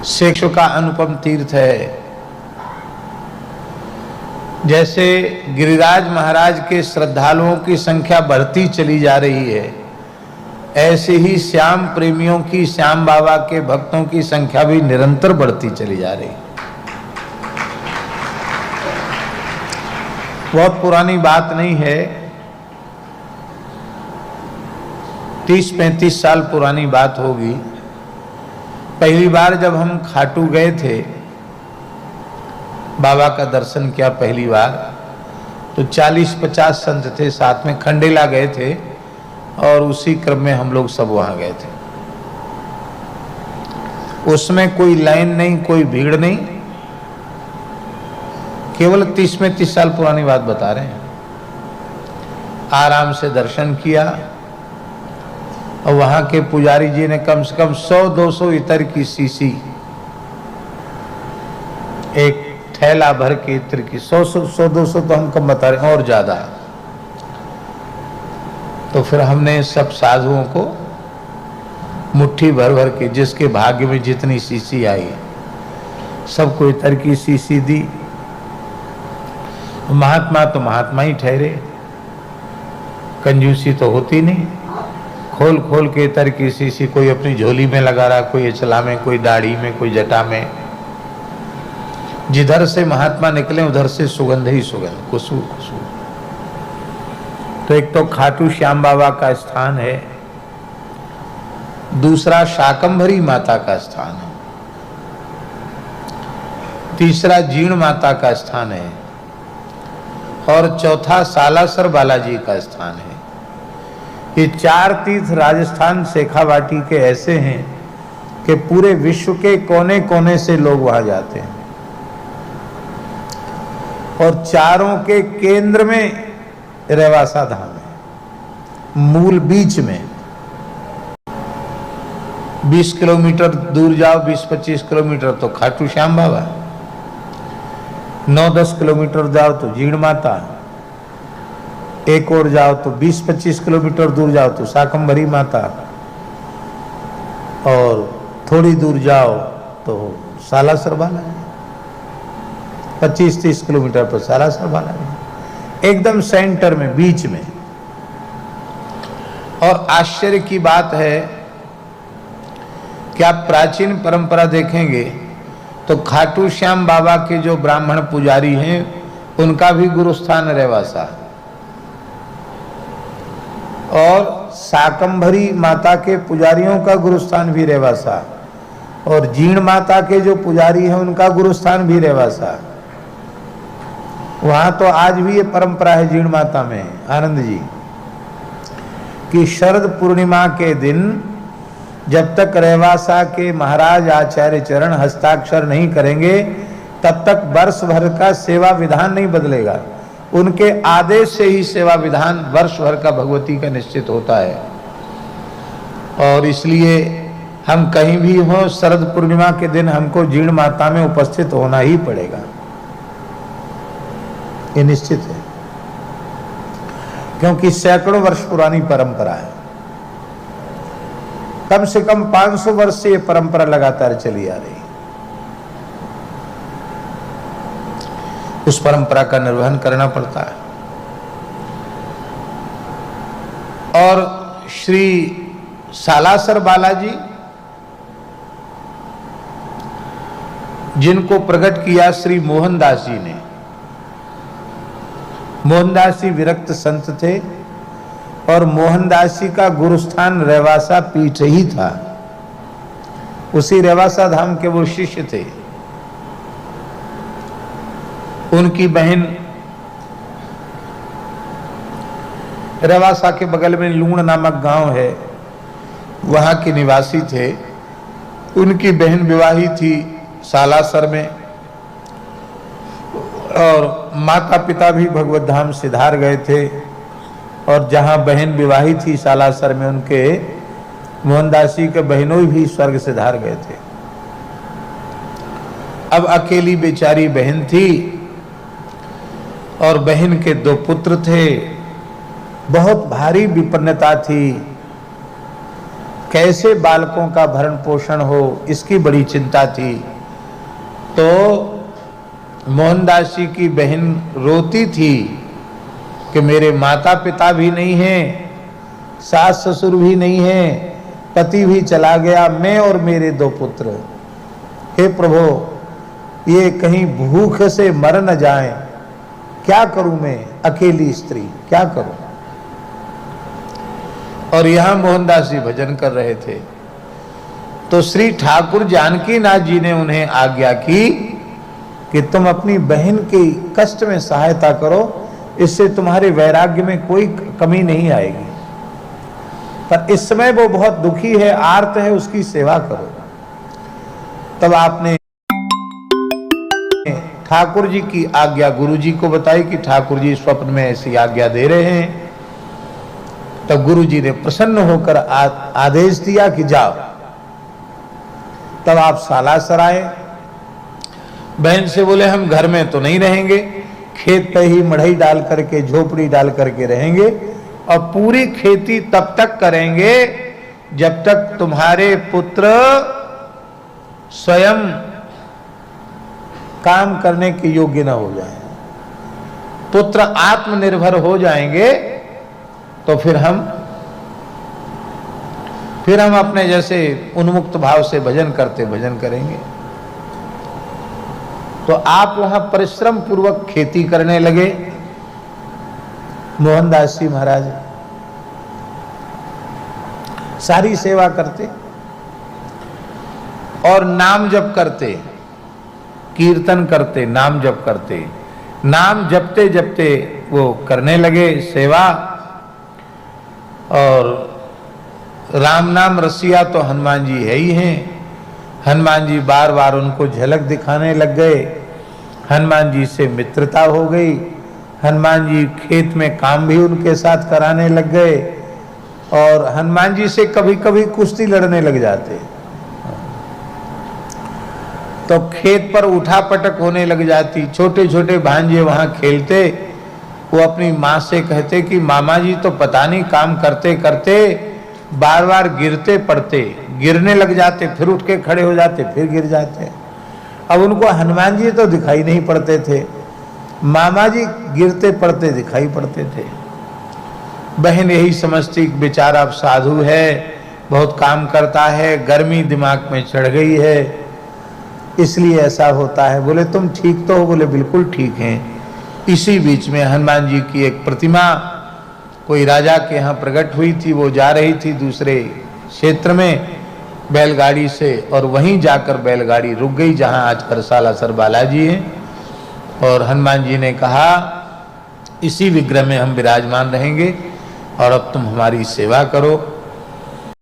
शिव का अनुपम तीर्थ है। जैसे गिरिराज महाराज के श्रद्धालुओं की संख्या बढ़ती चली जा रही है, ऐसे ही श्याम प्रेमियों की, श्याम बाबा के भक्तों की संख्या भी निरंतर बढ़ती चली जा रही है। बहुत पुरानी बात नहीं है, 30-35 साल पुरानी बात होगी। पहली बार जब हम खाटू गए थे, बाबा का दर्शन किया पहली बार, तो 40-50 संत थे साथ में, खंडेला गए थे और उसी क्रम में हम लोग सब वहां गए थे। उसमें कोई लाइन नहीं, कोई भीड़ नहीं, केवल 30 साल पुरानी बात बता रहे हैं। आराम से दर्शन किया और वहां के पुजारी जी ने कम से कम 100-200 इत्र की शीशी, एक थैला भर के इत्र की, 100-200 तो हम कम बता रहे हैं, और ज्यादा। तो फिर हमने सब साधुओं को मुट्ठी भर भर के, जिसके भाग्य में जितनी शीशी आई, सबको इत्र की शीशी दी। महात्मा तो महात्मा ही ठहरे, कंजूसी तो होती नहीं। खोल खोल के इत्र की शीशी कोई अपनी झोली में लगा रहा, कोई अचला में, कोई दाढ़ी में, कोई जटा में। जिधर से महात्मा निकले उधर से सुगंध ही सुगंध, खुशबू खुशबू। तो एक तो खाटू श्याम बाबा का स्थान है, दूसरा शाकंभरी माता का स्थान है, तीसरा जीण माता का स्थान है, और चौथा सालासर बालाजी का स्थान है। ये 4 तीर्थ राजस्थान शेखावाटी के ऐसे हैं कि पूरे विश्व के कोने कोने से लोग वहां जाते हैं, और चारों के केंद्र में रेवासा धाम है, मूल बीच में। 20 किलोमीटर दूर जाओ, 20-25 किलोमीटर तो खाटू श्याम बाबा, 9-10 किलोमीटर जाओ तो जीण माता, एक और जाओ तो 20-25 किलोमीटर दूर जाओ तो शाकंभरी माता, और थोड़ी दूर जाओ तो सालासर बालाजी, 25-30 किलोमीटर पर सालासर बालाजी, एकदम सेंटर में, बीच में। और आश्चर्य की बात है कि आप प्राचीन परंपरा देखेंगे तो खाटू श्याम बाबा के जो ब्राह्मण पुजारी हैं, उनका भी गुरुस्थान रेवासा, और शाकंभरी माता के पुजारियों का गुरुस्थान भी रेवासा, और जीण माता के जो पुजारी हैं उनका गुरुस्थान भी रेवासा। वहां तो आज भी ये परंपरा है जीण माता में, आनंद जी, कि शरद पूर्णिमा के दिन जब तक रेवासा के महाराज आचार्य चरण हस्ताक्षर नहीं करेंगे, तब तक वर्ष भर का सेवा विधान नहीं बदलेगा। उनके आदेश से ही सेवा विधान वर्ष भर का भगवती का निश्चित होता है। और इसलिए हम कहीं भी हों, शरद पूर्णिमा के दिन हमको जीण माता में उपस्थित होना ही पड़ेगा, ये निश्चित है, क्योंकि सैकड़ों वर्ष पुरानी परंपरा है। कम से कम 500 वर्ष से ये परंपरा लगातार चली आ रही है। उस परंपरा का निर्वहन करना पड़ता है। और श्री सालासर बालाजी, जिनको प्रकट किया श्री मोहनदास जी ने, मोहनदास जी विरक्त संत थे, और मोहनदास जी का गुरुस्थान रेवासा पीठ ही था। उसी रेवासा धाम के वो शिष्य थे। उनकी बहन रेवासा के बगल में लूण नामक गांव है, वहां के निवासी थे। उनकी बहन विवाही थी सालासर में, और माता पिता भी भगवत धाम सिधार गए थे। और जहां बहन विवाही थी सालासर में, उनके मोहनदास जी के बहनों भी स्वर्ग सिधार गए थे। अब अकेली बेचारी बहन थी, और बहन के 2 पुत्र थे। बहुत भारी विपन्नता थी। कैसे बालकों का भरण पोषण हो, इसकी बड़ी चिंता थी। तो मोहनदास जी की बहन रोती थी कि मेरे माता पिता भी नहीं हैं, सास ससुर भी नहीं हैं, पति भी चला गया, मैं और मेरे 2 पुत्र। हे प्रभु, ये कहीं भूख से मर न जाएं, क्या करूं मैं, अकेली स्त्री क्या करूं। और यहां मोहनदास जी भजन कर रहे थे, तो श्री ठाकुर जानकी नाथ जी ने उन्हें आज्ञा की कि तुम अपनी बहन के कष्ट में सहायता करो, इससे तुम्हारे वैराग्य में कोई कमी नहीं आएगी। पर इस समय वो बहुत दुखी है, आर्त है, उसकी सेवा करो। तब आपने ठाकुर जी की आज्ञा गुरु जी को बताई कि ठाकुर जी स्वप्न में ऐसी आज्ञा दे रहे हैं। तब गुरु जी ने प्रसन्न होकर आदेश दिया कि जाओ। तब आप सालासर आए। बहन से बोले हम घर में तो नहीं रहेंगे, खेत पे ही मढ़ई डाल करके, झोपड़ी डाल करके रहेंगे, और पूरी खेती तब तक करेंगे जब तक तुम्हारे पुत्र स्वयं काम करने के योग्य न हो जाए। पुत्र आत्मनिर्भर हो जाएंगे तो फिर हम अपने जैसे उन्मुक्त भाव से भजन करते भजन करेंगे। तो आप वहां परिश्रम पूर्वक खेती करने लगे। मोहनदास जी महाराज सारी सेवा करते और नाम जप करते, कीर्तन करते, नाम जप करते। नाम जपते जपते वो करने लगे सेवा। और राम नाम रसिया तो हनुमान जी है ही हैं। हनुमान जी बार बार उनको झलक दिखाने लग गए। हनुमान जी से मित्रता हो गई। हनुमान जी खेत में काम भी उनके साथ कराने लग गए, और हनुमान जी से कभी कभी कुश्ती लड़ने लग जाते। तो खेत पर उठा पटक होने लग जाती। छोटे छोटे भांजे वहां खेलते। वो अपनी माँ से कहते कि मामा जी तो पता नहीं काम करते करते बार बार गिरते पड़ते, गिरने लग जाते, फिर उठ के खड़े हो जाते, फिर गिर जाते। अब उनको हनुमान जी तो दिखाई नहीं पड़ते थे, मामा जी गिरते पड़ते दिखाई पड़ते थे। बहन यही समझती बेचारा अब साधु है, बहुत काम करता है, गर्मी दिमाग में चढ़ गई है, इसलिए ऐसा होता है। बोले तुम ठीक तो हो? बोले बिल्कुल ठीक हैं। इसी बीच में हनुमान जी की एक प्रतिमा कोई राजा के यहाँ प्रकट हुई थी। वो जा रही थी दूसरे क्षेत्र में बैलगाड़ी से, और वहीं जाकर बैलगाड़ी रुक गई जहाँ आज सालासर बालाजी हैं। और हनुमान जी ने कहा इसी विग्रह में हम विराजमान रहेंगे और अब तुम हमारी सेवा करो।